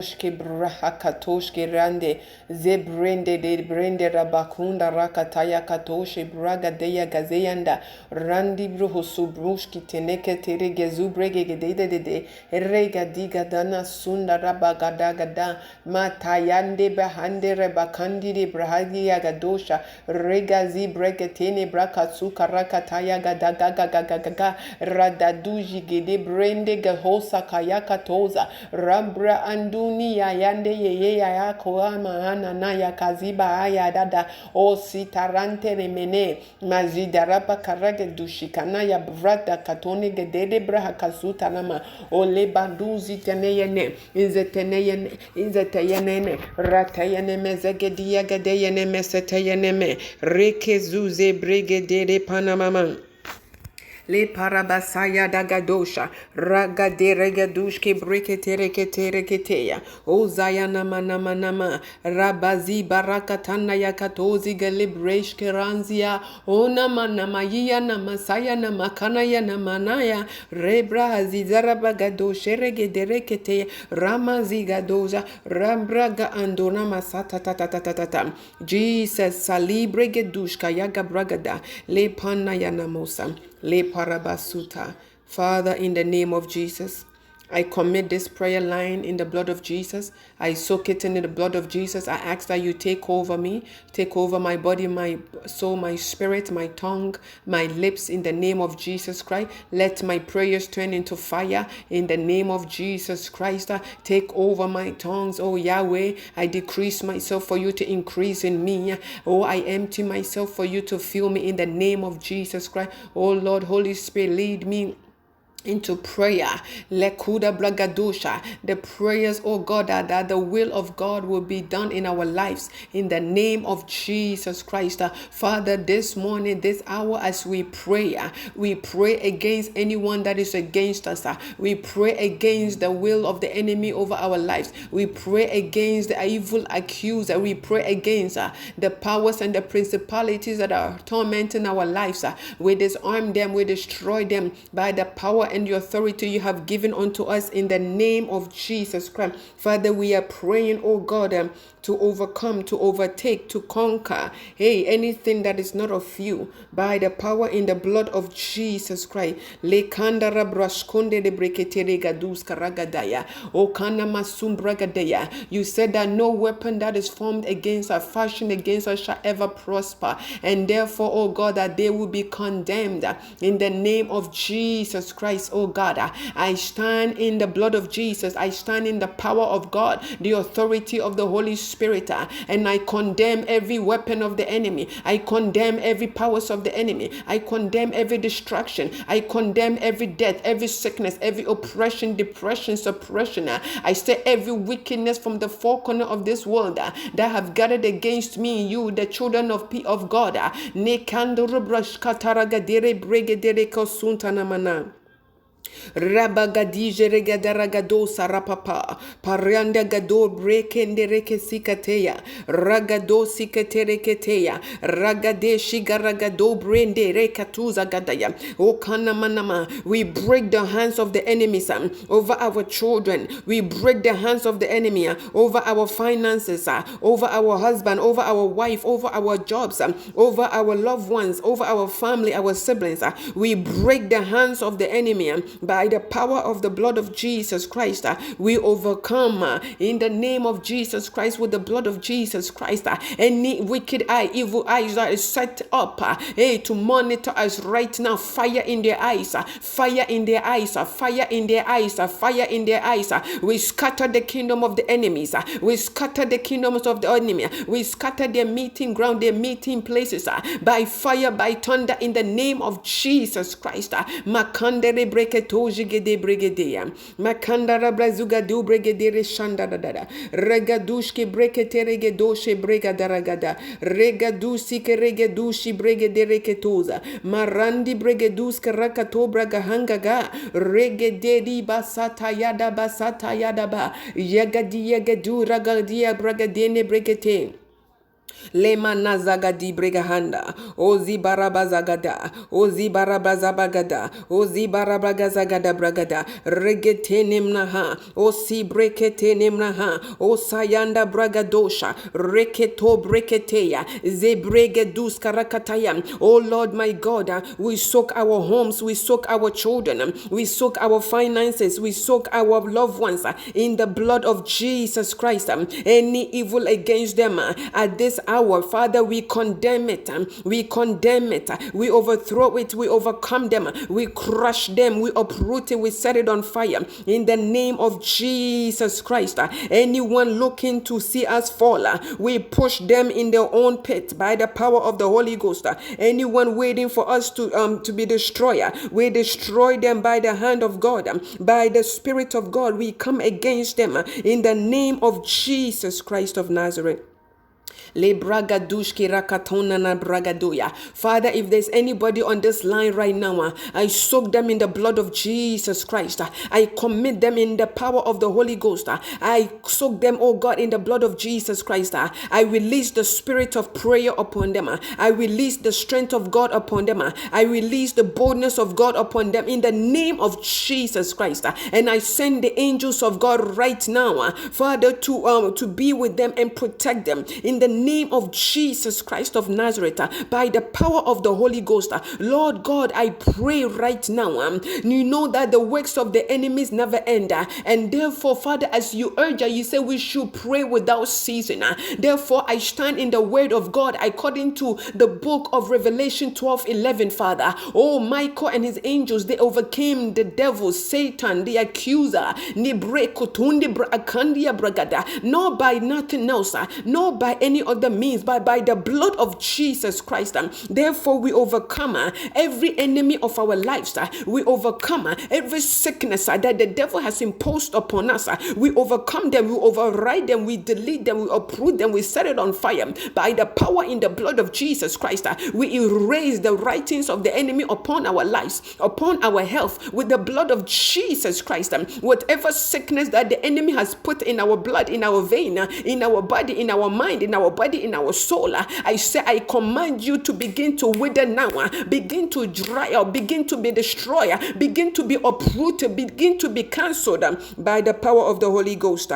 Ke braha katoshke rande zebrende de brende rabakunda rakataya katoshe braga deya gazeyanda randi bruhu subrushki teneke tere gezubrege de rega diga dana sunda rabagada gada matayande bahande rebakandi de brahagi yagadosha rega zibrege tene brakatsuka rakataya gada gaga gaga gaga radaduji gede brende gahosa kayaka toza rambra andu ya yande ye ya koa mahana na ya kaziba aya dada o sitarante remene mazidarapa karage dushikana ya brada katone gedede braha kazuta nama o lebanduzi teneyene inzeteyene ratayene mezegedia gedeyene meseteyene me reke zuze bregedere panamama le parabasaya dagadosha raga de regadushke breketereketereketeya o zayana manama rabazi barakatana yakatozi galibreshke ranzia ona manamaya namasaya namakana ya namanaya rebra hazizarabagadoshe regederekete ramazi gadoza rambraga andona masata tatatatata Jesus salibre gedushka yaga bragada le pana yanamosa Le parabasuta. Father, in the name of Jesus, I commit this prayer line in the blood of Jesus. I soak it in the blood of Jesus. I ask that you take over me, take over my body, my soul, my spirit, my tongue, my lips in the name of Jesus Christ. Let my prayers turn into fire in the name of Jesus Christ. Take over my tongues, oh Yahweh. I decrease myself for you to increase in me. Oh, I empty myself for you to fill me in the name of Jesus Christ. Oh Lord, Holy Spirit, lead me into prayer. Lekuda bragadosha. The prayers, oh God, that the will of God will be done in our lives in the name of Jesus Christ. Father, this morning, this hour, as we pray against anyone that is against us. We pray against the will of the enemy over our lives. We pray against the evil accuser. We pray against the powers and the principalities that are tormenting our lives. We disarm them, we destroy them by the power and the authority you have given unto us in the name of Jesus Christ. Father, we are praying, oh God, to overcome, to overtake, to conquer, hey, anything that is not of you by the power in the blood of Jesus Christ. Lekandara brashkonde de breketere gadus karagadaya. O kana masumbragadaya. You said that no weapon that is formed against us, fashioned against us, shall ever prosper. And therefore, oh God, that they will be condemned in the name of Jesus Christ. Oh God, I stand in the blood of Jesus. I stand in the power of God, the authority of the Holy Spirit, and I condemn every weapon of the enemy. I condemn every powers of the enemy. I condemn every destruction. I condemn every death, every sickness, every oppression, depression, suppression. I say every wickedness from the four corners of this world that have gathered against me, you, the children of God. Rabagadije regadaragado sarapapa parianda gado brekende rekesikateya ragado siketereketeya ragade shigaragado brende rekatuza gadaya okana manama. We break the hands of the enemies over our children. We break the hands of the enemy over our finances, over our husband, over our wife, over our jobs, over our loved ones, over our family, our siblings. We break the hands of the enemy by the power of the blood of Jesus Christ. We overcome in the name of Jesus Christ with the blood of Jesus Christ. Any wicked eye, evil eyes that is set up to monitor us right now, fire in their eyes, fire in their eyes, fire in their eyes, fire in their eyes. We scatter the kingdom of the enemies. We scatter the kingdoms of the enemy. We scatter their meeting ground, their meeting places by fire, by thunder in the name of Jesus Christ. Makandere breketoji gede bregedea. Makandara brazuga du bregedere shandadada. Regadushke breketere gedoshe bregadaragada. Regadusi ke regedushi bregedere ketoza. Marandi bregeduska rakato bragahangaga. Regederi basata yada ba. Yagadi yagadu ragadia bragadene bregete. Lema nazagadi bregahanda, ozi barabazagada, ozi barabazabagada, ozi barabagazagada bragada, regetenemnaha, osi breketenemnaha, osayanda bragadosha, reketo breketeya, zebregedus karakataya. Oh Lord my God, we soak our homes, we soak our children, we soak our finances, we soak our loved ones in the blood of Jesus Christ. Any evil against them at this hour, Father, we condemn it, we condemn it, we overthrow it, we overcome them, we crush them, we uproot it, we set it on fire in the name of Jesus Christ. Anyone looking to see us fall, we push them in their own pit by the power of the Holy Ghost. Anyone waiting for us to be destroyed, we destroy them by the hand of God, by the Spirit of God. We come against them in the name of Jesus Christ of Nazareth. Le bragadushki rakatona na bragadoya. Father, if there's anybody on this line right now, I soak them in the blood of Jesus Christ. I commit them in the power of the Holy Ghost. I soak them, oh God, in the blood of Jesus Christ. I release the spirit of prayer upon them. I release the strength of God upon them. I release the boldness of God upon them in the name of Jesus Christ. And I send the angels of God right now, Father, to be with them and protect them in the name of Jesus Christ of Nazareth, by the power of the Holy Ghost. Lord God, I pray right now, you know that the works of the enemies never end, and therefore, Father, as you urge, you say we should pray without ceasing. Therefore, I stand in the word of God according to the book of Revelation 12:11, Father. Oh, Michael and his angels, they overcame the devil, Satan, the accuser, not by nothing else, not by any other means, but by the blood of Jesus Christ. Therefore, we overcome every enemy of our lives. We overcome every sickness that the devil has imposed upon us. We overcome them, we override them, we delete them, we uproot them, we set it on fire. By the power in the blood of Jesus Christ, we erase the writings of the enemy upon our lives, upon our health, with the blood of Jesus Christ. Whatever sickness that the enemy has put in our blood, in our vein, in our body, in our mind, in our body, in our soul, I say, I command you to begin to wither now, begin to dry out, begin to be destroyed, begin to be uprooted, begin to be cancelled by the power of the Holy Ghost.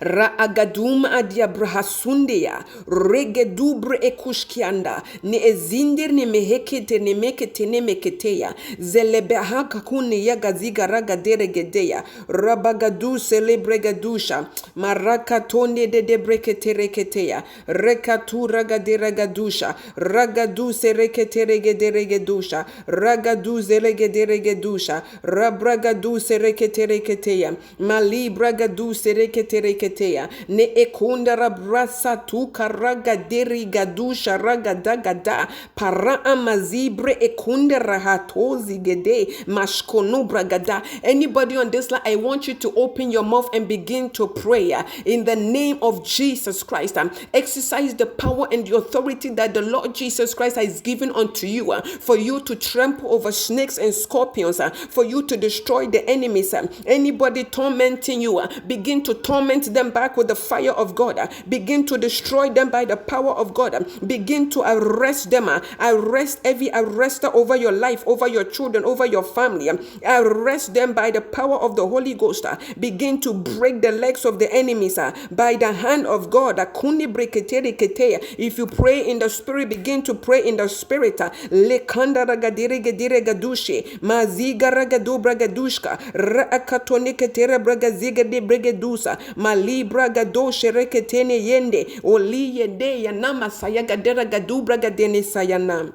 Raagadum adia brahasundeya regedubre ekushkianda ne ezindir ne mehekete ne mekete ne meketeya zelebehaka kune yagaziga ragadere gedeya rabagadu celebregadusha marakatonde de debrekete reketeya rekatu ragadere gadusha ragadu serekete regedere gedusha ragadu zelegedere gedusha rabragadu serekete reketeya mali bragadu serekete ne ekunda rabrasa tu karaga deri gadusha ragadagada para amazibre ekunda rahatozi gede mashkono bragada. Anybody on this line, I want you to open your mouth and begin to pray in the name of Jesus Christ. Exercise the power and the authority that the Lord Jesus Christ has given unto you for you to trample over snakes and scorpions, for you to destroy the enemies. Anybody tormenting you, begin to torment them back with the fire of God. Begin to destroy them by the power of God. Begin to arrest them. Arrest every arrester over your life, over your children, over your family. Arrest them by the power of the Holy Ghost. Begin to break the legs of the enemies by the hand of God. If you pray in the spirit, begin to pray in the spirit. Lekanda ragadire gedire gadushe maziga ragadu bragadushka raakatonike tere bragaziga de bregadusa malibra gado shereketene yende oli yende yanama sayaga dera gadu bragadene sayanam.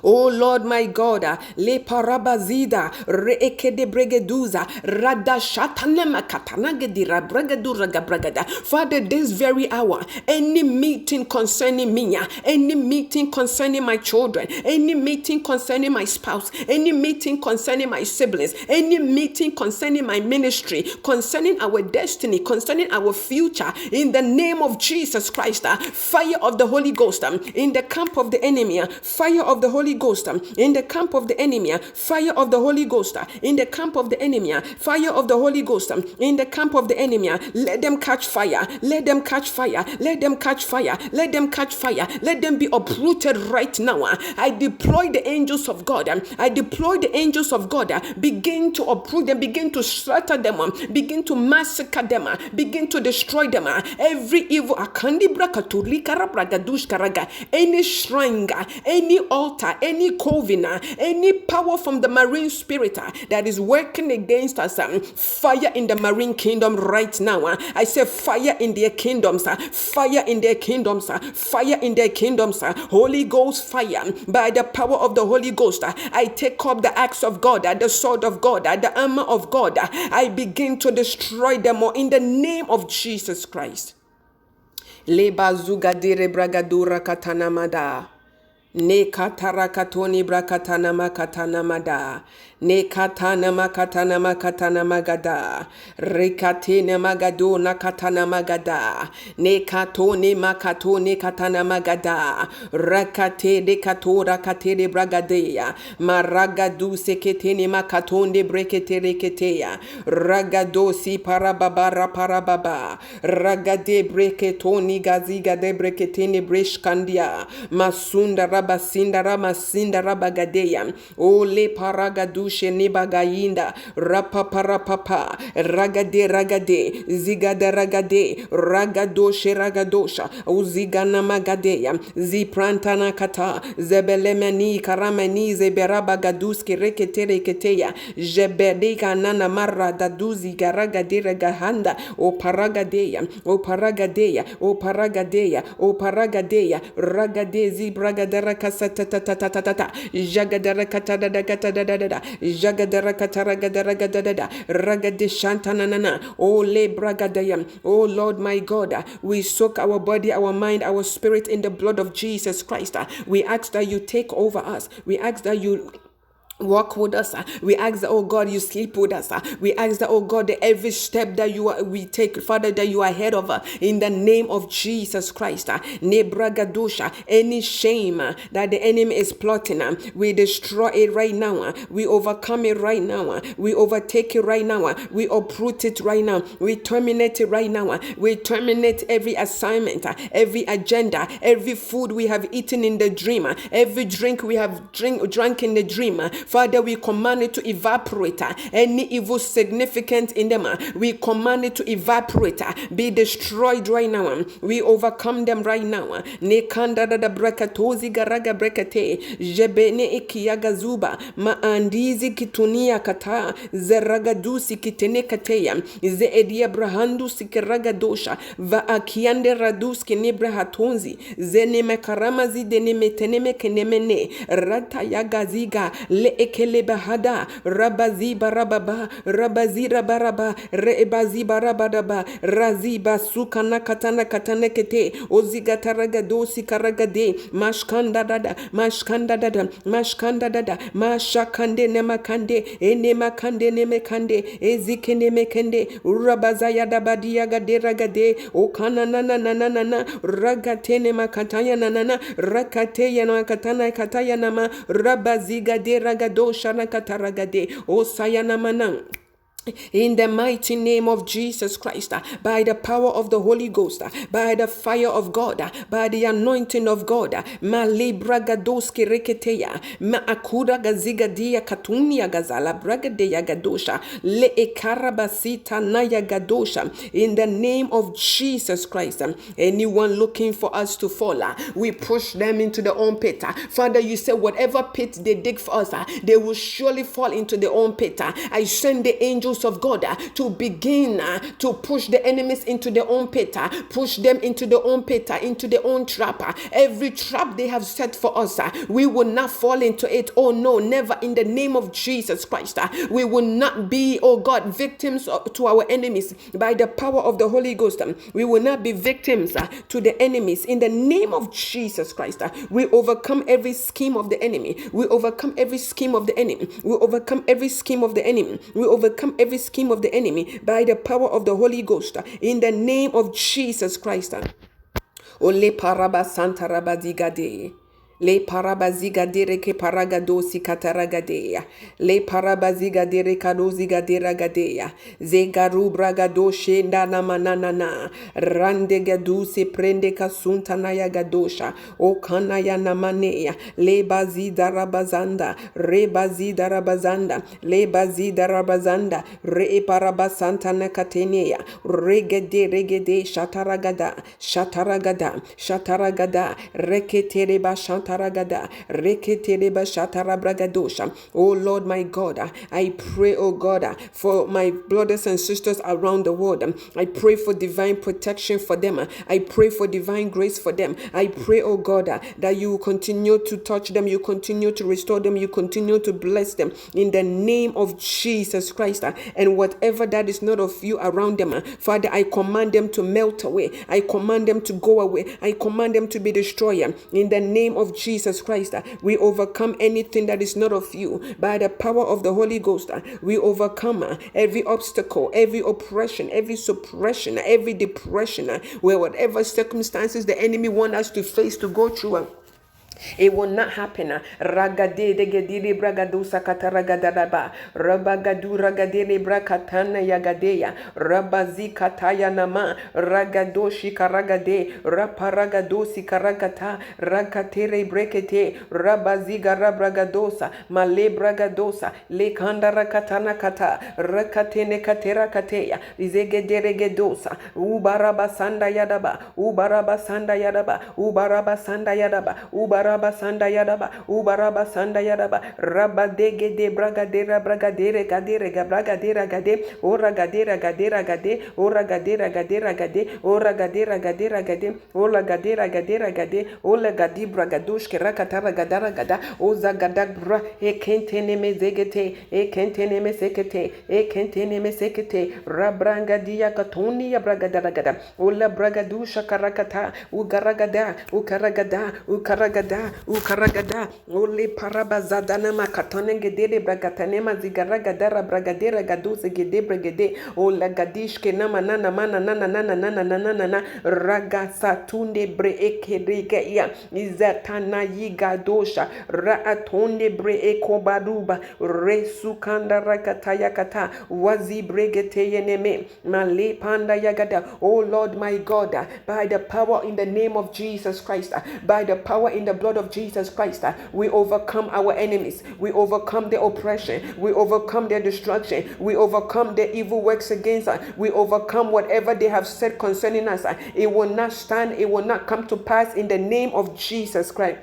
Oh Lord my God, le parabazida reeke de bregeduza rada shatanema katanagedira bregadura gabragada. Father, this very hour, any meeting concerning me, any meeting concerning my children, any meeting concerning my spouse, any meeting concerning my siblings, any meeting concerning my ministry, concerning our destiny, concerning our future, in the name of Jesus Christ, fire of the Holy Ghost, in the camp of the enemy, fire of the the Holy Ghost in the camp of the enemy, fire of the Holy Ghost in the camp of the enemy, fire of the Holy Ghost in the camp of the enemy. Let them catch fire, let them catch fire, let them catch fire, let them catch fire, let them be uprooted right now. I deploy the angels of God, I deploy the angels of God, begin to uproot them, begin to slaughter them, begin to massacre them, begin to destroy them. Every evil any shrine, any altar, any coven, any power from the marine spirit that is working against us, fire in the marine kingdom right now. I say fire in their kingdoms, fire in their kingdoms, fire in their kingdoms. Holy Ghost fire by the power of the Holy Ghost. I take up the axe of God, the sword of God, the armor of God. I begin to destroy them all in the name of Jesus Christ. Leba zugadire bragadura katanamada. Ne katara katoni brakatana makatana mada. Ne katana makatana makatana magada. Rekatene magado nakatana magada. Ne katone makatone katana magada. Rakate de katora kate de bragadeya. Maragadu seketene makatonde brekete reketeya. Ragado si parababa parababa. Ragade breketoni gaziga de breketene breshkandia. Masunda rabasinda ramasinda rabagadeya. Ole paragadushe nibagayinda. Rapaparapapa. Ragade zigada ragade. Ragadoshe ragadosha. Uzigana magadeya. Ziprantana kata. Zebelemeni karameni zeberabagaduski reketeya. Jebedeka nana marra daduzi garagadira gahanda. O paragadeya. O paragadeya. O paragadeya. O paragadeya. Ragadezi bragadara kasatatatata. Jagadara katadada. Jagadara kataragadaragadada. Ragade shantanana. O le bragadayam. O Lord my God, we soak our body, our mind, our spirit in the blood of Jesus Christ. We ask that you take over us. We ask that you walk with us. We ask that, oh God, you sleep with us. We ask that, oh God, that every step that we take, Father, that you are ahead of in the name of Jesus Christ. Nebragadusha, any shame that the enemy is plotting, we destroy it right now. We overcome it right now. We overtake it right now. We uproot it right now. We terminate it right now. We terminate every assignment, every agenda, every food we have eaten in the dream, every drink we have drunk in the dream. Father, we command it to evaporate. Any evil significant in them, we command it to evaporate, be destroyed right now. We overcome them right now. Nekanda da brakatozi garaga brekate, jebene ikiyaga zuba, maandizi kitunia kata, zeragadusi kitene kateya, ze edia brahandu sikiraga dosha, va akiande raduski nebrahatonzi, zene mekaramazi dene meteneme kenemene, rata yagaziga, le ekele bahada rabazi barababa rabazi rabaraba rebazi barabadaba razi basukana katana katana kete ozigataraga dosi karagade mashkanda dada mashakande nemakande enemakande nemekande ezikene mekende urabazaya dabadia gaderagade okana nana ragatene makataya nana rakate yana katana kataya nama rabaziga deraga doshana kataragade o sayana manang. In the mighty name of Jesus Christ, by the power of the Holy Ghost, by the fire of God, by the anointing of God, ma libra gadoski reketeya, ma akura gaziga dia katunia gazala bragadeya gadosha, le ekarabasita naya gadosha. In the name of Jesus Christ, anyone looking for us to fall, we push them into the own pit. Father, you say whatever pit they dig for us, they will surely fall into their own pit. I send the angels of God to begin to push the enemies into their own pit, push them into their own pit, into their own trap. Every trap they have set for us, we will not fall into it. Oh no, never, in the name of Jesus Christ. We will not be, oh God, victims to our enemies by the power of the Holy Ghost. We will not be victims to the enemies in the name of Jesus Christ. We overcome every scheme of the enemy. We overcome every scheme of the enemy. We overcome every scheme of the enemy. We overcome every scheme of the enemy by the power of the Holy Ghost in the name of Jesus Christ. Ole paraba santa rabadigade. Le parabaziga dere ke paragadosi kataragadeya. Le parabaziga dere kadoziga dera gadeya. Zegaru bragado shenda na manana. Rande gadu se prende kasunta na ya gadosha. O kana ya namaneya. Le bazida rabazanda. Re bazida rabazanda. Le bazida rabazanda. Re parabasanta na kateneya. Regede shataragada. Shataragada. Shataragada. Reketereba shantaragada. Reketereba shatarabragadosha. Oh Lord my God, I pray, oh God, for my brothers and sisters around the world. I pray for divine protection for them. I pray for divine grace for them. I pray, oh God, that you continue to touch them, you continue to restore them, you continue to bless them in the name of Jesus Christ. And whatever that is not of you around them, Father, I command them to melt away. I command them to go away. I command them to be destroyed in the name of Jesus Christ. We overcome anything that is not of you by the power of the Holy Ghost. We overcome every obstacle, every oppression, every suppression, every depression, where whatever circumstances the enemy wants us to face, to go through. It will not happen. Ragade de gediri bragadu sakataragadaba. Rabagadu ragadere brakatana yagadeya. Rabazi kataya nama. Ragadoshi karagade. Raparagadosi karagata. Rakatere brekete. Rabazi garabragadosa. Male bragadosa. Le kandara katana kata. Rakatene katera kateya. Izegedere gedosa. Ubarabasanda yadaba. Ubarabasanda yadaba. Ubarabasanda yadaba. Ubarabasanda yadaba, Ubarabasanda yadaba, Rabadege de bragadera bragadere gadere gabragadera gade, Ora gadera gadera gade, Ora gadera gadera gade, Ora gadera gadera gade, Ola gadera gadera gade, Ola gadi bragadushke rakatara gadara gada, Oza gadak bra, Ekentene me zegete, Ekentene me sekete, Ekentene me sekete, Rabranga dia katoni ya bragadara gada, Ola bragadusha karakata, Ugaragada, Ukaragada, Ukaragada, Ole parabazadana makatone gedere bragatanema zigaragadara bragadera gaduze gede brigade, Ola gadishke nama nana mana nana nana nana nana nana ragasatunde breekerega ya izatana yigadosha raatonde breekobaruba resukanda rakataya kata wazi bregete yeneme male panda yagada. Oh Lord my God, by the power in the name of Jesus Christ, by the power in the blood of Jesus Christ, we overcome our enemies. We overcome their oppression. We overcome their destruction. We overcome their evil works against us. We overcome whatever they have said concerning us. It will not stand. It will not come to pass in the name of Jesus Christ.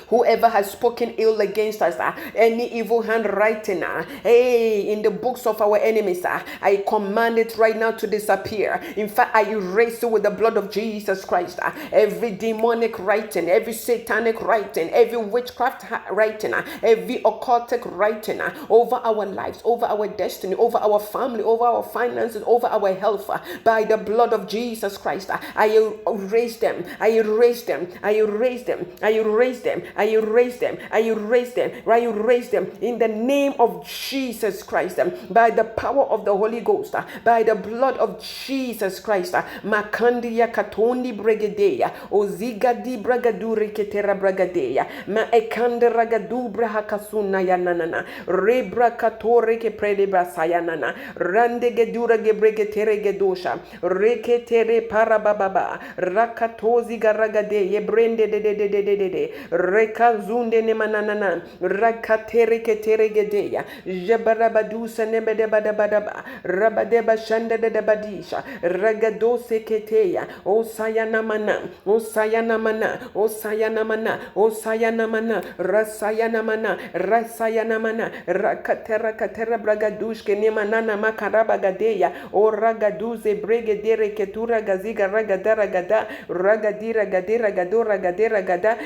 Whoever has spoken ill against us, any evil handwriting, in the books of our enemies, I command it right now to disappear. In fact, I erase it with the blood of Jesus Christ. Every demonic writing, every satanic writing, every witchcraft writing, every occultic writing over our lives, over our destiny, over our family, over our finances, over our health, by the blood of Jesus Christ, I erase them. I erase them. I erase them. I erase them. I erase them. I erase them. I erase them in the name of Jesus Christ, by the power of the Holy Ghost, by the blood of Jesus Christ. Makandia katondi bregadeya, ozigadi bragadure ketera bragadeya, ma ekande ragadu brahakasuna yanana, rebra katore ke prede brasayanana, rande gedura gebregetere gedosha, reketere parababa, rakatozi garagade, yebrende de rekazunde ne mananana rakatere ketere gedeya jabarabadusa nebede badabadaba rabadeba shanda de badisha ragadose keteya o sayana mana o sayana mana o sayana mana o sayana mana rasayana mana rasayana mana rakatera katera bragadushke ne manana makaraba gadeya o ragaduze bregedere ketura gaziga ragadara gada ragadira gadera gadora gadera gada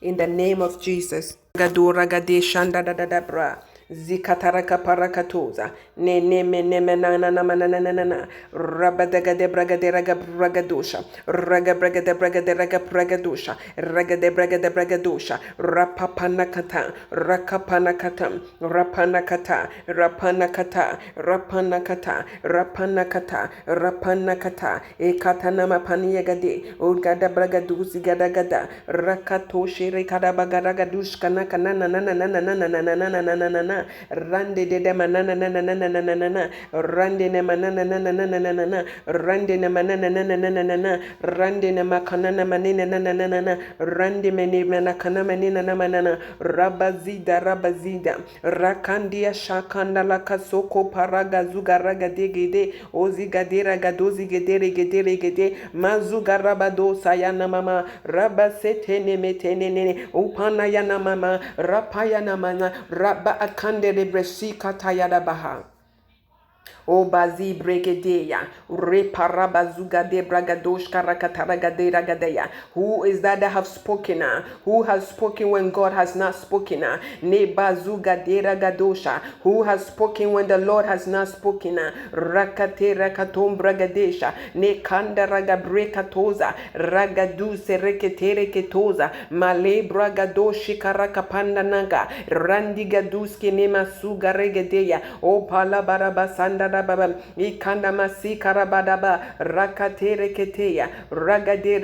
in the name of Jesus. Zikataraka parakatuza. Ne neme neme na na na na na na na na. Rabadaga de braga de raga bragadusha. Raga braga de braga de raga bragadusha. Raga de braga de bragadusha. Rapapanakata. Rakapanakata. Rapanakata. Rapanakata. Rapanakata. Rapanakata. Rapanakata. Ekatanama paniyagade. Ugada bragaduzi gada gada. Rakatoshi rekada bagaragadush kanaka na na na na na na na na na na na na na na. Rande de de manana na na na na na na na na. Rande ne manana na na na na na na na. Rande ne manana na na na na na na. Rande ne makana na manina na na na na na. Rande meni manakana manina na manana. Rabazida rabazida. Rakandia shakanda la kasoko paraga zugaraga degede. Ozigadera gadozi gedere gedere gede. Mazugarabado sayana mama. Rabasete ne metene ne. Upana yana mama. Rapaya na mana. Rabba akande rebresi katayada baha. O bazi bregedeya, reparabazuga de bragadosh karakataragadera gadeya. Who is that have spoken? Who has spoken when God has not spoken? Ne bazuga de ragadosha. Who has spoken when the Lord has not spoken? Rakate rakatom bragadesha. Ne kanda ragabrekatoza. Ragaduse reketere ketoza. Male bragadoshi karakapanda naga. Randigaduski nema suga regedeya. O palabarabasanda baba ikanda masi karabadaba rakatere keteya ragade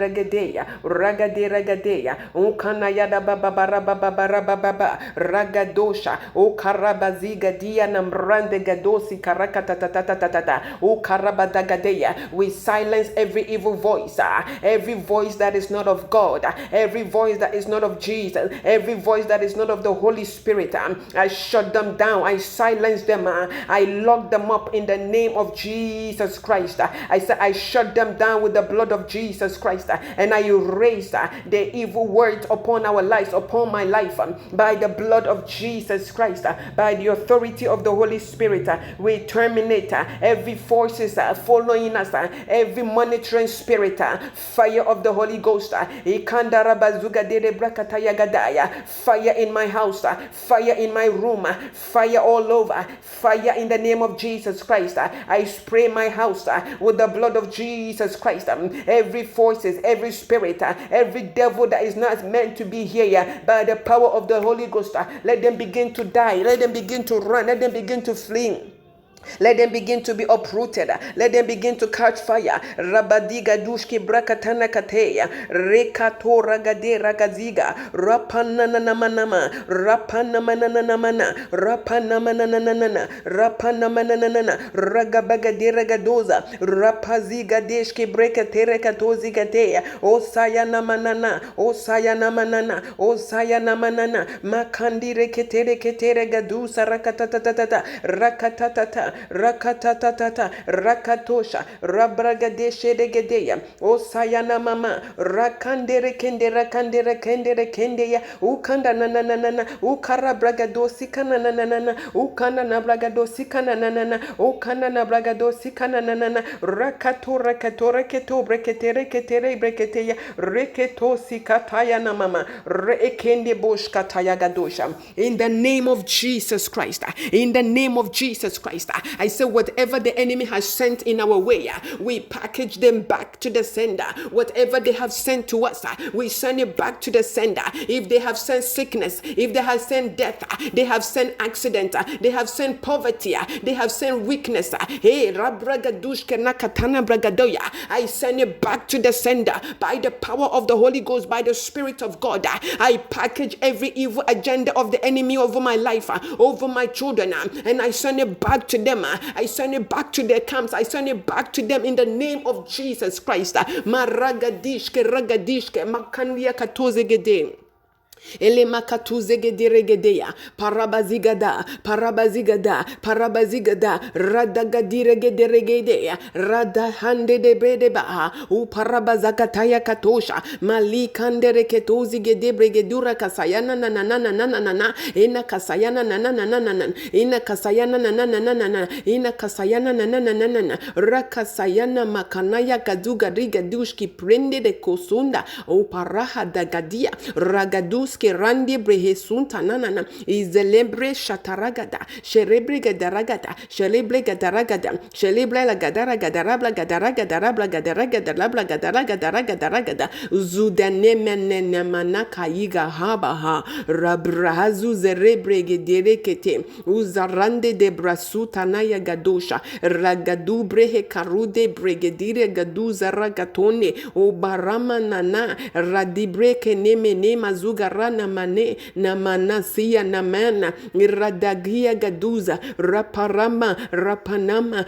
ragadeya ukana yada baba baba ragadosha o karabaziga dia namrande gadosi karakatatatata o karabadagadeya. We silence every evil voice, every voice that is not of God, every voice that is not of Jesus, every voice that is not of the Holy Spirit. I shut them down, I silence them, I lock them up in the name of Jesus Christ. I said I shut them down with the blood of Jesus Christ, and I erase the evil words upon our lives, upon my life, by the blood of Jesus Christ, by the authority of the Holy Spirit. We terminate every forces following us, every monitoring spirit. Fire of the Holy Ghost. Fire in my house, fire in my room, fire all over, fire in the name of Jesus Christ. I spray my house with the blood of Jesus Christ. Every forces, every spirit, every devil that is not meant to be here, by the power of the Holy Ghost, let them begin to die, let them begin to run, let them begin to flee. Let them begin to be uprooted. Let them begin to catch fire. Rabadiga dushki brakatana kateya. Rekatora gadera gaziga. Rapananamanama. Rapanamananamana. Rapanamananana. Rapanamananana. Ragabagadera gadoza. Rapaziga deshki brekatere katozi gateya. Osayana manana. Osayana manana. Osayana manana. Makandi reketere ketere gadusa rakatatata. Rakatatata. Rakatatata, rakatosha, rabragadeshe degedeya, o sayana mama, rakandere kendera kandere kendere kendeya, ukanda nananana, ukara bragadosi kananana, ukana na bragadosi kananana, ukana na bragadosi kananana, rakato reketo breketere ketere breketeya, reketosi kataya na mama, rekende bosh kataya gadosha. In the name of Jesus Christ, in the name of Jesus Christ, I say whatever the enemy has sent in our way, we package them back to the sender. Whatever they have sent to us, we send it back to the sender. If they have sent sickness, if they have sent death, they have sent accident, they have sent poverty, they have sent weakness. Hey, I send it back to the sender by the power of the Holy Ghost, by the Spirit of God. I package every evil agenda of the enemy over my life, over my children, and I send it back to them. I send it back to their camps. I send it back to them in the name of Jesus Christ. Maragadishke ragadishke makanlia katozegede. Ele makatuzegederegedeya parabazigada radagadiregederegedeya radahande de bedeba u parabazakataya katosha malikandere ketozigedebregedura kasayana nananana ina kasayana nananana ina kasayana nananana ina kasayana nananana rakasayana makanaya kaduga rigadushki prende de kosunda u paraha dagadia ragadus duske randi brehe sunta nanana izelebre shataragada sherebre gadaragada shelebre gadaragada shelebre la gadara gadarabla gadaragadara gadaragada gadaragadara zudanemenene manaka yiga habaha rabrahazu zerebre gederekete uzarande de brasuta naya gadosha ragadu brehe karude bregedire gaduza ragatone o barama nana radibreke neme nema zugarana mane na manasia na mana iradagia gaduza raparama rapanama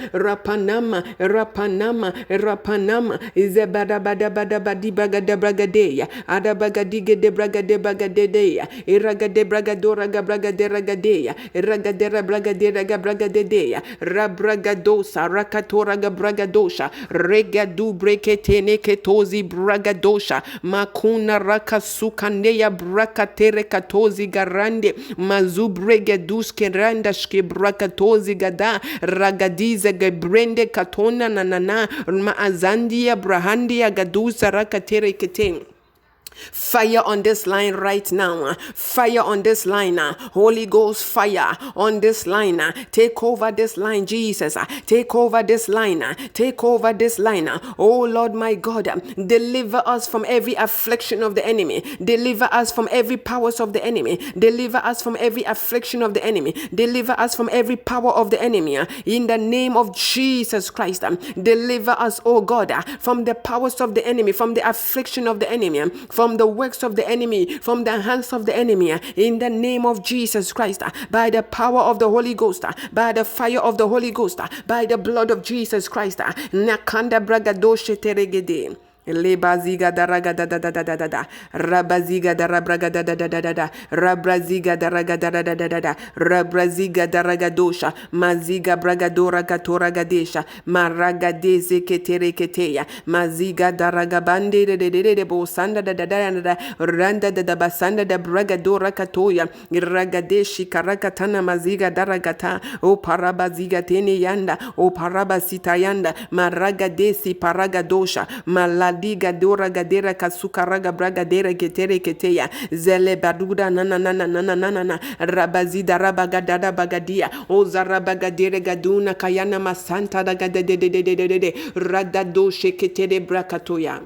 izebadabadabadi bagadabragadeya adabagadige de bragadeya iragade bragadora gabragadeya iragadera bragadeya rabragadosa rakatora gabragadosha regadu breketene ketozi bragadosha makuna rakasukandeya brakatere katozi garande mazubregeduske randashke brakatozi gada ragadiza gabrende katona nanana maazandia brahandia gadusa rakatere keten. Fire on this line right now. Fire on this line. Holy Ghost fire on this line. Take over this line, Jesus. Take over this line. Take over this line. Oh Lord my God, deliver us from every affliction of the enemy. Deliver us from every powers of the enemy. Deliver us from every affliction of the enemy. Deliver us from every power of the enemy. In the name of Jesus Christ. Deliver us, oh God, from the powers of the enemy, from the affliction of the enemy, from the works of the enemy, from the hands of the enemy, in the name of Jesus Christ, by the power of the Holy Ghost, by the fire of the Holy Ghost, by the blood of Jesus Christ. Nakanda bragadoshe teregede. Lebaziga daraga da rabaziga darabraga da rabraziga daraga da rabraziga daraga dosha maziga bragadora gatora gadesha maragadeze ketere keteya maziga daraga bande de bosanda da randa da basanda da bragadora katoya ragadeshi karakatana maziga daragata o parabaziga tene yanda o parabasita yanda maragadesi paragadosha maladiga dora gadera kasukaraga bragadera getere keteya zele baduda nana rabazida rabagadada bagadia o zarabagadere gaduna kayana masanta da gadede radado sheketere brakatoya.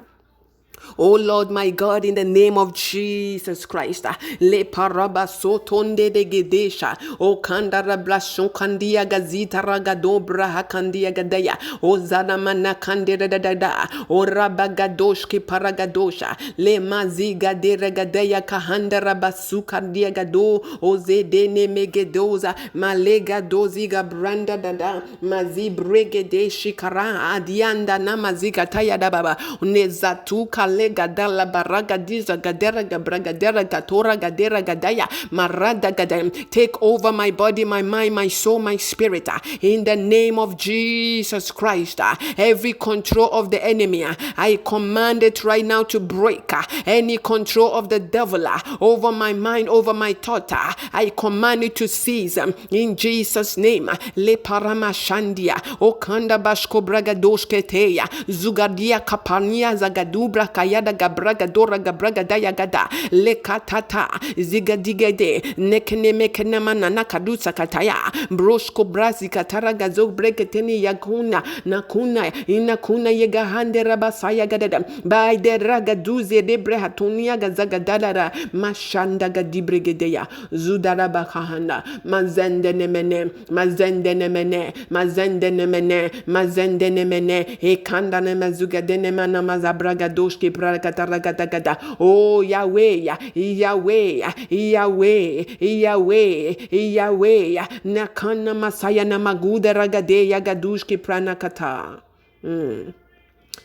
Oh Lord my God, in the name of Jesus Christ, le paraba sotonde de gedesha, o kandara blasho kandia gazita ragadobra hakandia gadaya, o zanamana kandera da, o rabagadoshki paragadosha, le maziga de regadaya kahandara basuka dia gado, o zedene megedoza, malega doziga branda da, mazi bregede shikara adianda namaziga taya da baba, nezatuka gadala baraga diza gadera gabragadera gatora gadera gadaya marada gadaya. Take over my body, my mind, my soul, my spirit, in the name of Jesus Christ. Every control of the enemy, I command it right now to break. Any control of the devil over my mind, over my thought, I command it to cease in Jesus name. Le paramashandia okanda bashko bragadoshketeya zugadia kapania zagadubra kayada gabraga dora gabraga daya gada lekatata zigadigede nekene mekene manana kadusa kataya broshko brazi katara gazo breketeni yakuna nakuna inakuna yega hande rabasaya gadada by the ragaduze de brehatunia gazagadara mashanda gadibregedeya zudara bakahanda mazende nemene ekanda nemazugadene mana mazabraga doshki prakataragada. Oh Yahweh nakana masaya namaguda ragadeya gadushki pranakata.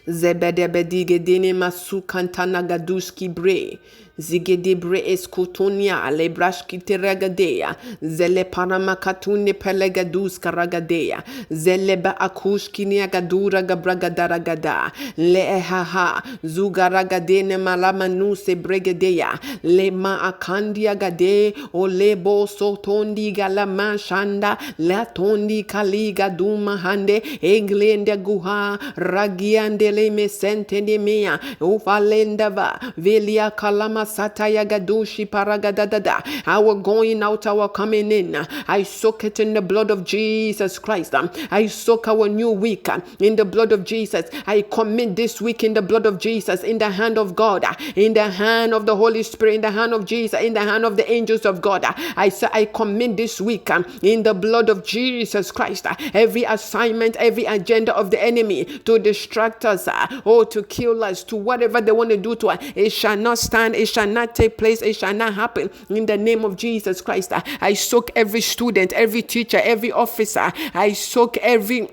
Zebedebedige dene masukantana gaduski bre zigede bre eskutonia lebrashki teragadea zele paramakatune pelegadus karagadea zele ba akushki niagadura gabragadara le ehaha zugaragadene malamanuse bregadea le ma akandia gade o lebo sotondi galama shanda la tondi kaliga duma hande englende guha ragiande le mesente de mea ufalenda va velia kalama masataya gadushi paragadadada. Our going out, our coming in. I soak it in the blood of Jesus Christ. I soak our new week in the blood of Jesus. I commit this week in the blood of Jesus, in the hand of God, in the hand of the Holy Spirit, in the hand of Jesus, in the hand of the angels of God. I commit this week in the blood of Jesus Christ. Every assignment, every agenda of the enemy to distract us, or to kill us, to whatever they want to do to us, it shall not stand, it shall not take place, it shall not happen in the name of Jesus Christ. I soak every student, every teacher, every officer, I soak every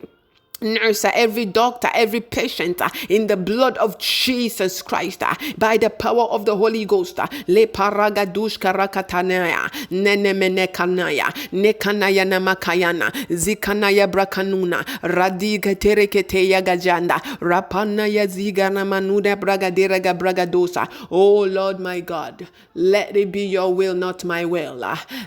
nurse, every doctor, every patient in the blood of Jesus Christ, by the power of the Holy Ghost. Le paragadush karakatanaya nenemene kanaya nekanaya namakayana zikanaya brakanuna radiga tereketeya gajanda rapanaya zigana manuda bragadera gabragadosa. Oh Lord my God, let it be your will, not my will.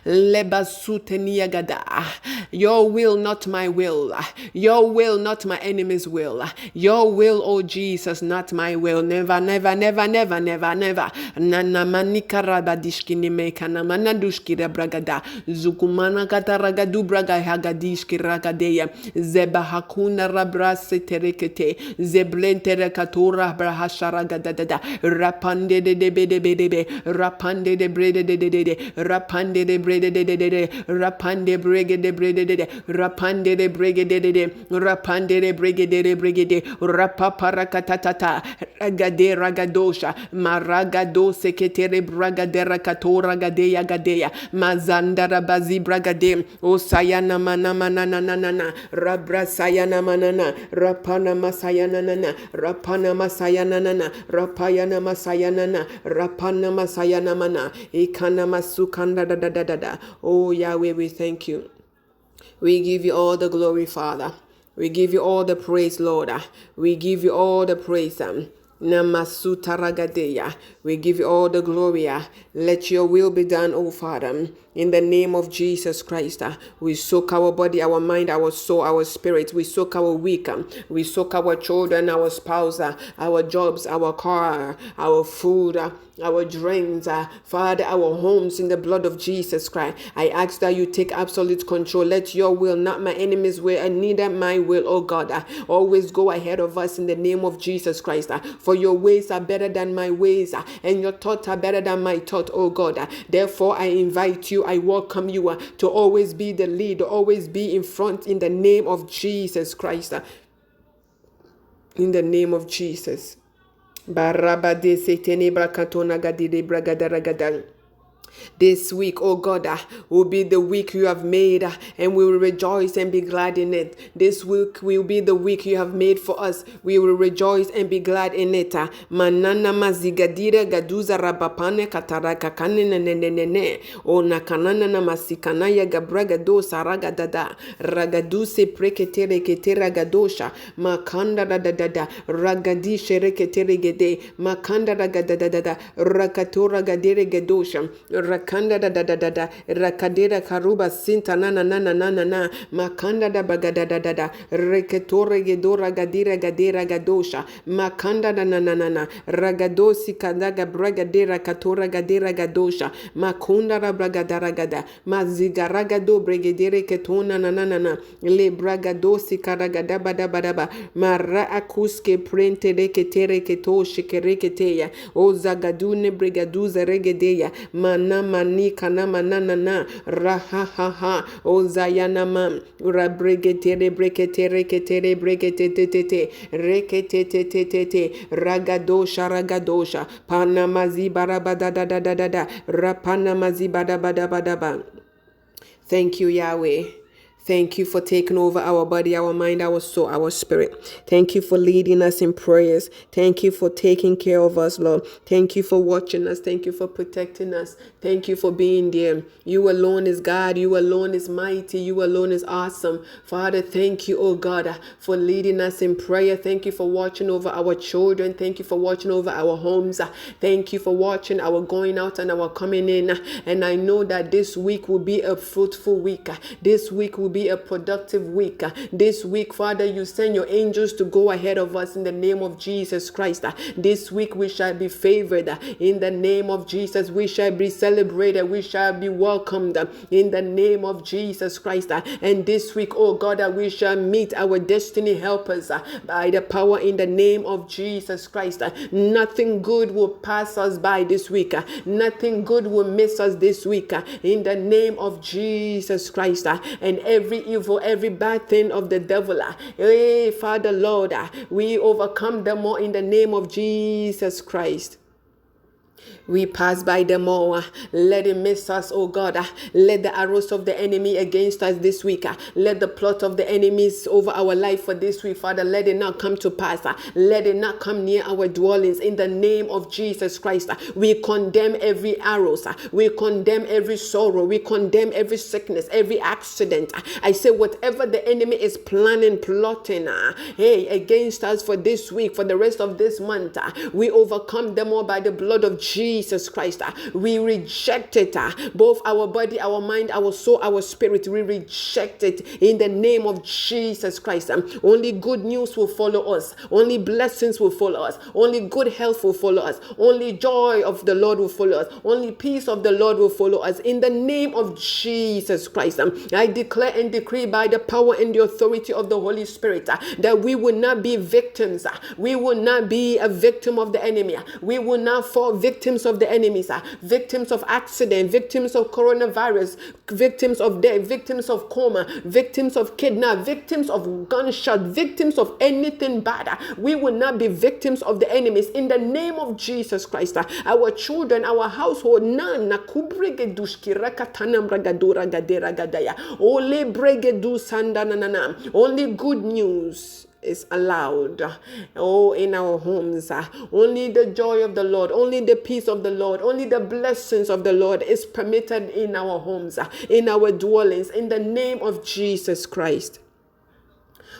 Lebasutenia gada. Your will, not my will. Your will, not my enemy's will. Your will, oh Jesus, not my will. Never, never, never, never, never, never. Nana manika rabadishki nimekana manadushki bragada zukumana kataragadu braga hagadishki ragadeya zeba hakuna rabrase terekete zeblentere katura brahasharagadada rapande de bede rapande de brede de rapande de brede de rapande brege de brede de rapande de brege de rapande de brege de brigade rapaparakatata ragade ragadosha maragado seketere bragadera katora gadeya gadeya mazandara bazi bragade o sayana manama nanana rabra sayana manana rapana masayana nana rapana masayana nana rapayana masayana nana rapana masayana mana ikana masukanda da. Oh Yahweh, we thank you. We give you all the glory, Father. We give you all the praise, Lord. We give you all the praise. Namasutaragadea. We give you all the glory. Let your will be done, O Father. In the name of Jesus Christ, we soak our body, our mind, our soul, our spirit. We soak our week. We soak our children, our spouse, our jobs, our car, our food, our dreams, Father, our homes in the blood of Jesus Christ. I ask that you take absolute control. Let your will, not my enemy's will, and neither my will, oh God, always go ahead of us in the name of Jesus Christ. For your ways are better than my ways, and your thoughts are better than my thought, oh God. Therefore, I invite you, I welcome you to always be the lead, always be in front in the name of Jesus Christ. In the name of Jesus. Barabade setene brakatona gadide bragadaragadang. This week, oh God, will be the week you have made, and we will rejoice and be glad in it. This week will be the week you have made for us. We will rejoice and be glad in it. Manana mazigadira gaduza rabapane kataraka kanene nenene. O nakanana na masikanaya gabragado saragadada. Ragaduse preketere ketera gadosha. Makanda da ragadishe reketere gede. Makanda ragadada. Rakatora gadere gadosha. Rakanda da rakadera karuba sinta na makanda da bagada da reketore gedora gadera gadosha makanda na ragadosi kadaga bragadera katora gadera gadosha makunda ra bragadara gada mazigaragado bregedere ketona na le bragadosi karagada badaba mara akuske prente reketere ketoshi kereketeya o zagadune brigaduza regedeya manika na manana rahahaha o zayana mam rabregetere breketere ketere brekete rekete ragadosha panamazi barabada rapanamazi badabada. Thank you, Yahweh. Thank you for taking over our body, our mind, our soul, our spirit. Thank you for leading us in prayers. Thank you for taking care of us, Lord. Thank you for watching us. Thank you for protecting us. Thank you for being there. You alone is God. You alone is mighty. You alone is awesome. Father, thank you, oh God, for leading us in prayer. Thank you for watching over our children. Thank you for watching over our homes. Thank you for watching our going out and our coming in. And I know that this week will be a fruitful week. This week will be a productive week. This week, Father, you send your angels to go ahead of us in the name of Jesus Christ. This week we shall be favored in the name of Jesus. We shall be celebrated. We shall be welcomed in the name of Jesus Christ. And this week, oh God, we shall meet our destiny helpers by the power in the name of Jesus Christ. Nothing good will pass us by this week. Nothing good will miss us this week in the name of Jesus Christ. And every evil, every bad thing of the devil, hey, Father Lord, we overcome them all in the name of Jesus Christ. We pass by them all. Let it miss us, oh God. Let the arrows of the enemy against us this week. Let the plot of the enemies over our life for this week, Father, let it not come to pass. Let it not come near our dwellings in the name of Jesus Christ. We condemn every arrows. We condemn every sorrow. We condemn every sickness, every accident. I say whatever the enemy is planning, plotting, hey, against us for this week, for the rest of this month, we overcome them all by the blood of Jesus Christ. We reject it, both our body, our mind, our soul, our spirit. We reject it in the name of Jesus Christ. Only good news will follow us. Only blessings will follow us. Only good health will follow us. Only joy of the Lord will follow us. Only peace of the Lord will follow us in the name of Jesus Christ. I declare and decree by the power and the authority of the Holy Spirit that we will not be victims. We will not be a victim of the enemy. We will not fall victims of the enemies, victims of accident, victims of coronavirus, victims of death, victims of coma, victims of kidnap, victims of gunshot, victims of anything bad. We will not be victims of the enemies in the name of Jesus Christ. Our children, our household, none. Only good news is allowed, in our homes. Only the joy of the Lord, only the peace of the Lord, only the blessings of the Lord is permitted in our homes, in our dwellings, in the name of Jesus Christ.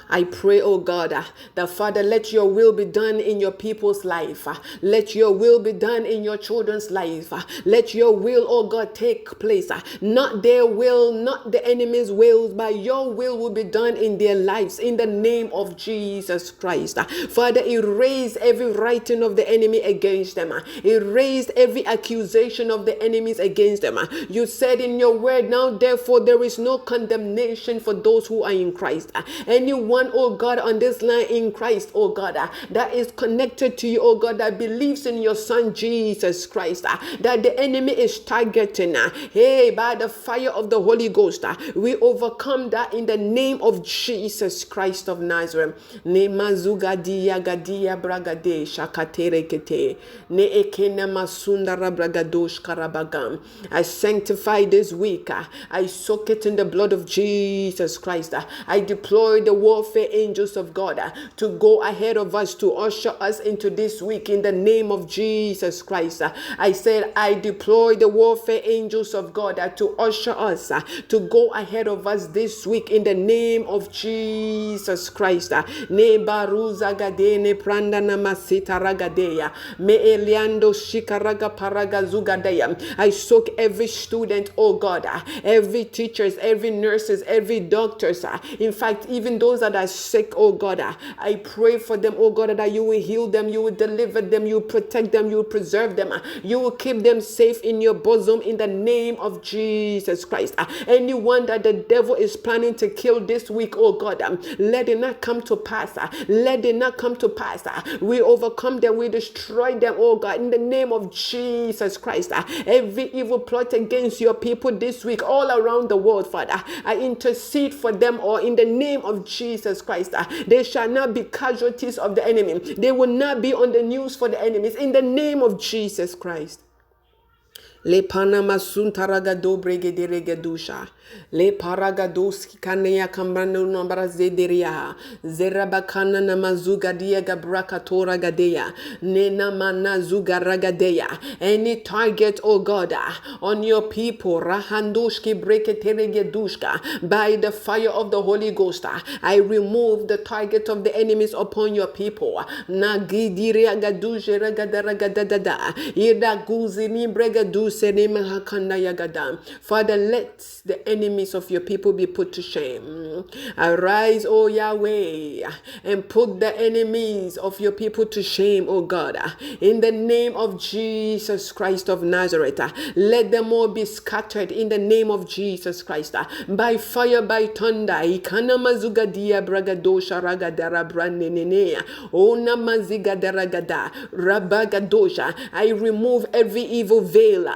I pray, oh God, that Father, let your will be done in your people's life. Let your will be done in your children's life. Let your will, oh God, take place. Not their will, not the enemy's wills, but your will be done in their lives in the name of Jesus Christ. Father, erase every writing of the enemy against them. Erase every accusation of the enemies against them. You said in your word, now therefore there is no condemnation for those who are in Christ. Anyone, oh God, on this line in Christ, oh God, that is connected to you, oh God, that believes in your Son Jesus Christ, that the enemy is targeting, hey, by the fire of the Holy Ghost, we overcome that in the name of Jesus Christ of Nazareth. Ne mazugadia gadia bragade shakatere kete ne ekena masundara bragadosh karabagam. I sanctify this week. I soak it in the blood of Jesus Christ. I deploy the warfare angels of God to go ahead of us, to usher us into this week in the name of Jesus Christ. I said I deploy the warfare angels of God to usher us, to go ahead of us this week in the name of Jesus Christ. Ne baruza gade ne pranda namasita ragadeya me eliando shikaraga paraga zugadeya. I soak every student, oh God, every teachers, every nurses, every doctors, in fact even those that are sick, oh God, I pray for them, oh God, that you will heal them, you will deliver them, you will protect them, you will preserve them, you will keep them safe in your bosom in the name of Jesus Christ. Anyone that the devil is planning to kill this week, oh God, let it not come to pass. Let it not come to pass. We overcome them, we destroy them, oh God, in the name of Jesus Christ. Every evil plot against your people this week, all around the world, Father, I intercede for them all in the name of Jesus Christ. They shall not be casualties of the enemy. They will not be on the news for the enemies in the name of Jesus Christ. Le panama suntaragado bregederegedusha. Le paragadoski kanea kambrano nambara zederia. Zerabakana namazuga dia gabrakatora gadea. Nena mana zuga ragadea. Any target, oh God, on your people, rahandushki breketeregedushka, by the fire of the Holy Ghost, I remove the target of the enemies upon your people. Nagidiria gadushe ragadaragadada. Ida guzini bregadus Father, let the enemies of your people be put to shame. Arise, O Yahweh, and put the enemies of your people to shame, O God. In the name of Jesus Christ of Nazareth, let them all be scattered in the name of Jesus Christ. By fire, by thunder. Ikana mazugadia bragadosha ragadara branenenea. Ona mazigadaragada rabagadosha. I remove every evil veil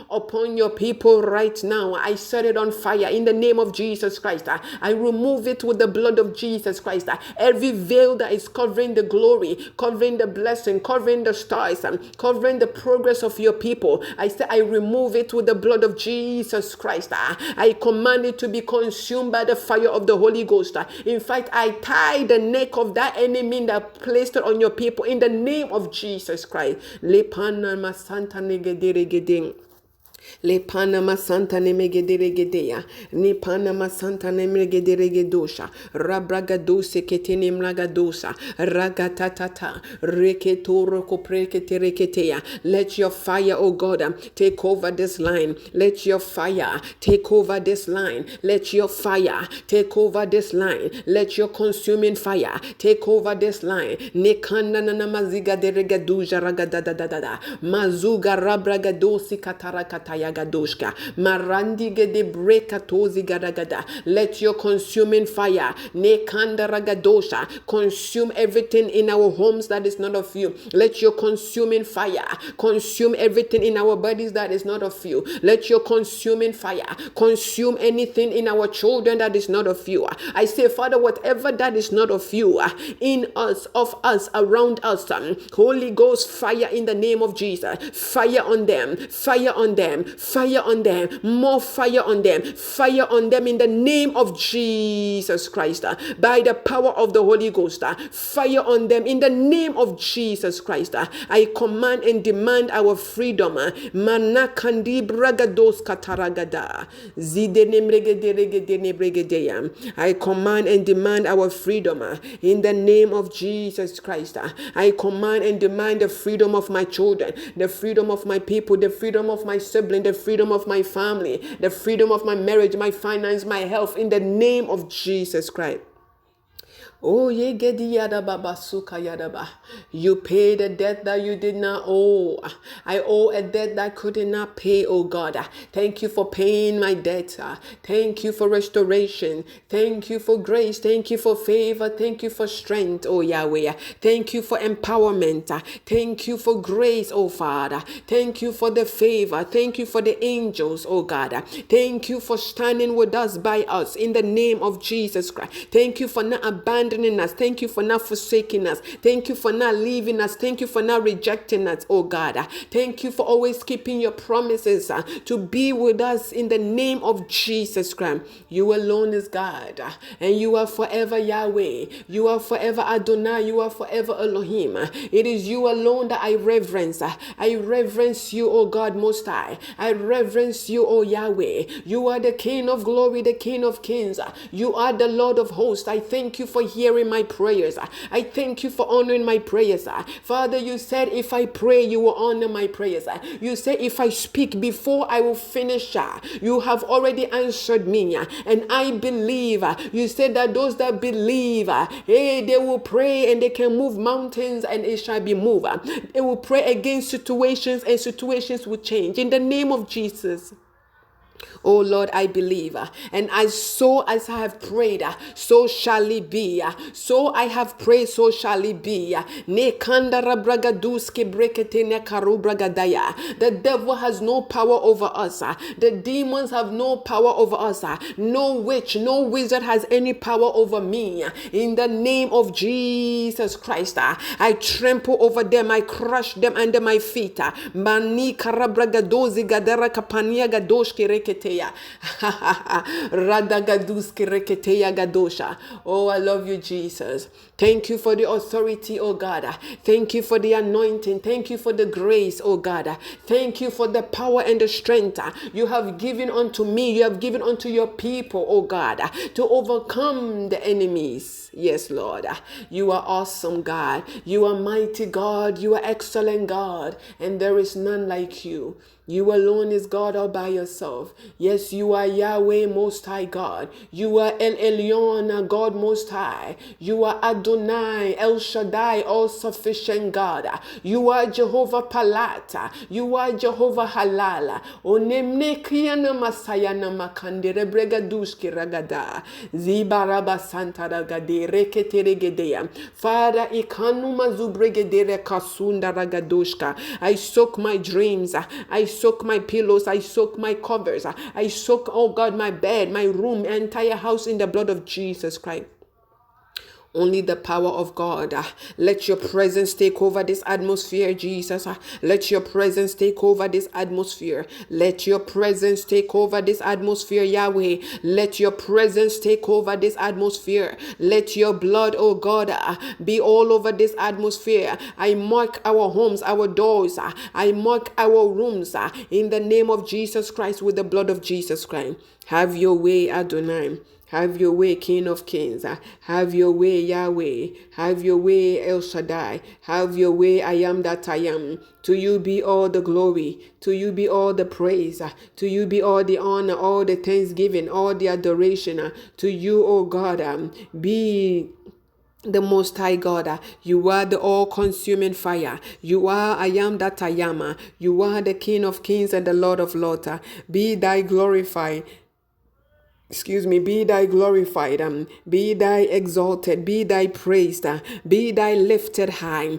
upon your people right now. I set it on fire in the name of Jesus Christ. I remove it with the blood of Jesus Christ. Every veil that is covering the glory, covering the blessing, covering the stars, covering the progress of your people, I say I remove it with the blood of Jesus Christ. I command it to be consumed by the fire of the Holy Ghost. In fact, I tie the neck of that enemy that placed it on your people in the name of Jesus Christ. Lepana masanta negederegeding. Le Panama Santa Nemegederegedea, Ni Panama Santa Nemegederegedosha, Rabragadose Ketenim Ragadosa, Ragatatata, Reketoro Copreketereketea. Let your fire, O God, take over this line. Let your fire take over this line. Let your fire take over this line. Let your consuming fire take over this line. Nekanda Namaziga Deregaduja Ragadadadada, Mazuga Rabragadosi Katarakata. Yagadoshka Marandige de Brekatozi Gadagada. Let your consuming fire Nekanda Ragadosha consume everything in our homes that is not of you. Let your consuming fire consume everything in our bodies that is not of you. Let your consuming fire consume anything in our children that is not of you. I say, Father, whatever that is not of you in us, of us, around us, Holy Ghost fire in the name of Jesus. Fire on them, fire on them, fire on them, more fire on them in the name of Jesus Christ, by the power of the Holy Ghost, fire on them in the name of Jesus Christ. I command and demand our freedom. Manakandi bragados kataragada zidenemregederegedebregedeya. I command and demand our freedom in the name of Jesus Christ. I command and demand the freedom of my children, the freedom of my people, the freedom of my siblings, the freedom of my family, the freedom of my marriage, my finance, my health, in the name of Jesus Christ. Oh, ye gedi yada baba suka yada ba. You paid a debt that you did not owe. I owe a debt that I could not pay, oh God. Thank you for paying my debt. Thank you for restoration. Thank you for grace. Thank you for favor. Thank you for strength, oh Yahweh. Thank you for empowerment. Thank you for grace, oh Father. Thank you for the favor. Thank you for the angels, oh God. Thank you for standing with us, by us, in the name of Jesus Christ. Thank you for not abandoning us. Thank you for not forsaking us. Thank you for not leaving us. Thank you for not rejecting us, oh God. Thank you for always keeping your promises to be with us in the name of Jesus Christ. You alone is God, and you are forever Yahweh. You are forever Adonai. You are forever Elohim. It is you alone that I reverence. I reverence you, oh God Most High. I reverence you, oh Yahweh. You are the King of glory, the King of kings. You are the Lord of hosts. I thank you for hearing my prayers. I thank you for honoring my prayers. Father, you said if I pray, you will honor my prayers. You say if I speak before I will finish, you have already answered me. And I believe. You said that those that believe, they will pray and they can move mountains and it shall be moved. They will pray against situations and situations will change. In the name of Jesus. Oh Lord, I believe, and as I have prayed, so shall it be. So I have prayed, so shall it be. The devil has no power over us. The demons have no power over us. No witch, no wizard has any power over me. In the name of Jesus Christ, I trample over them. I crush them under my feet. Mani karabragadozi gadara kapania gadoshke rekete. Oh, I love you, Jesus. Thank you for the authority, oh God. Thank you for the anointing. Thank you for the grace, oh God. Thank you for the power and the strength you have given unto me. You have given unto your people, oh God, to overcome the enemies. Yes, Lord. You are awesome, God. You are mighty God. You are excellent, God. And there is none like you. You alone is God all by yourself. Yes, you are Yahweh Most High God. You are El Elyon, God Most High. You are Adonai, El Shaddai, all-sufficient God. You are Jehovah Palata. You are Jehovah Halala. Onemne Kriana Masayana Makandere Bregaduski Ragada. Zibaraba Santa Ragade Reketeregedea. Father, Ikanuma Zubregedere Kasunda Ragadoshka. I soak my dreams. I soak my pillows. I soak my covers. I soak, oh God, my bed, my room, entire house in the blood of Jesus Christ. Only the power of God. Let your presence take over this atmosphere, Jesus. Let your presence take over this atmosphere. Let your presence take over this atmosphere, Yahweh. Let your presence take over this atmosphere. Let your blood, oh God, be all over this atmosphere. I mark our homes, our doors. I mark our rooms in the name of Jesus Christ with the blood of Jesus Christ. Have your way, Adonai. Have your way, King of Kings. Have your way, Yahweh. Have your way, El Shaddai. Have your way, I am that I am. To you be all the glory. To you be all the praise. To you be all the honor, all the thanksgiving, all the adoration. To you, O God, be the Most High God. You are the all-consuming fire. You are I am that I am. You are the King of Kings and the Lord of Lords. Be thy glorified. Be thy glorified, be thy exalted, be thy praised, be thy lifted high,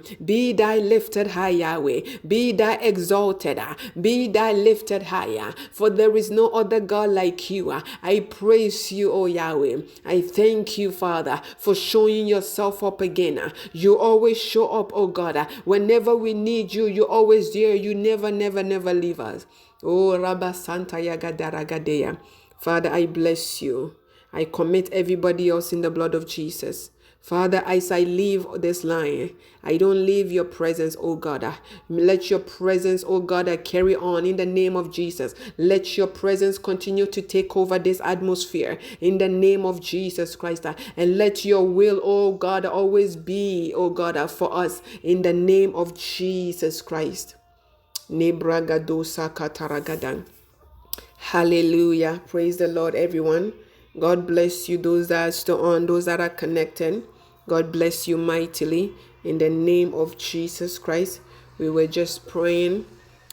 Yahweh, be thy exalted, be thy lifted higher, for there is no other God like you. I praise you, O Yahweh. I thank you, Father, for showing yourself up again. You always show up, O God. Whenever we need you, you're always there. You never leave us. Oh, Rabba Santa Yagadaragadea. Father, I bless you. I commit everybody else in the blood of Jesus. Father, as I leave this line, I don't leave your presence, oh God. Let your presence, oh God, carry on in the name of Jesus. Let your presence continue to take over this atmosphere in the name of Jesus Christ. And let your will, oh God, always be, oh God, for us in the name of Jesus Christ. Nebragadosa kataragadang. Hallelujah. Praise the Lord, everyone. God bless you, those that are still on, those that are connected. God bless you mightily in the name of Jesus Christ. We were just praying,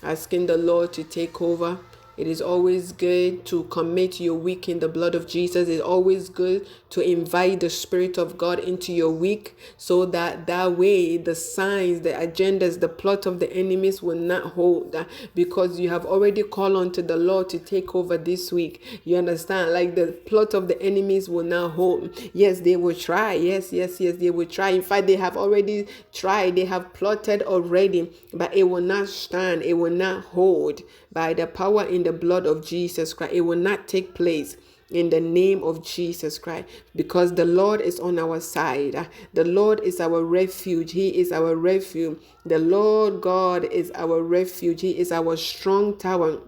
asking the Lord to take over. It is always good to commit your week in the blood of Jesus. It's always good to invite the Spirit of God into your week so that way the signs, the agendas, the plot of the enemies will not hold, because you have already called on to the Lord to take over this week. You understand? Like the plot of the enemies will not hold. Yes, they will try. Yes, they will try. In fact, they have already tried. They have plotted already, but it will not stand. It will not hold. By the power in the blood of Jesus Christ, it will not take place in the name of Jesus Christ, because the Lord is on our side. The Lord is our refuge. He is our refuge. The Lord God is our refuge. He is our strong tower.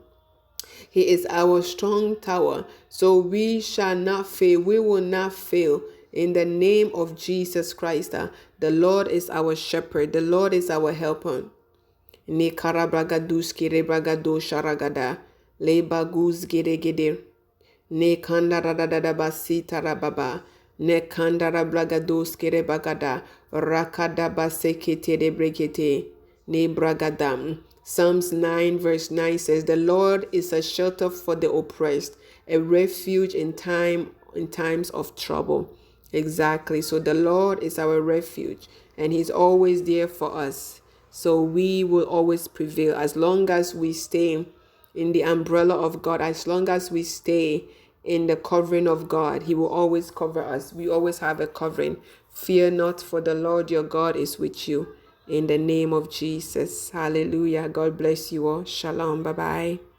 He is our strong tower. So we shall not fail. We will not fail in the name of Jesus Christ. The Lord is our shepherd. The Lord is our helper. Ne karabragadus kirebragado sharagada le baguz gede ne kandara da basi tarababa ne kandara bragados kirebagada rakada basekete de bregete ne bragadam. Psalms 9 verse 9 says, the Lord is a shelter for the oppressed, a refuge in times of trouble. Exactly. So the Lord is our refuge and he's always there for us. So we will always prevail as long as we stay in the umbrella of God, as long as we stay in the covering of God. He will always cover us. We always have a covering. Fear not, for the Lord your God is with you. In the name of Jesus. Hallelujah. God bless you all. Shalom. Bye-bye.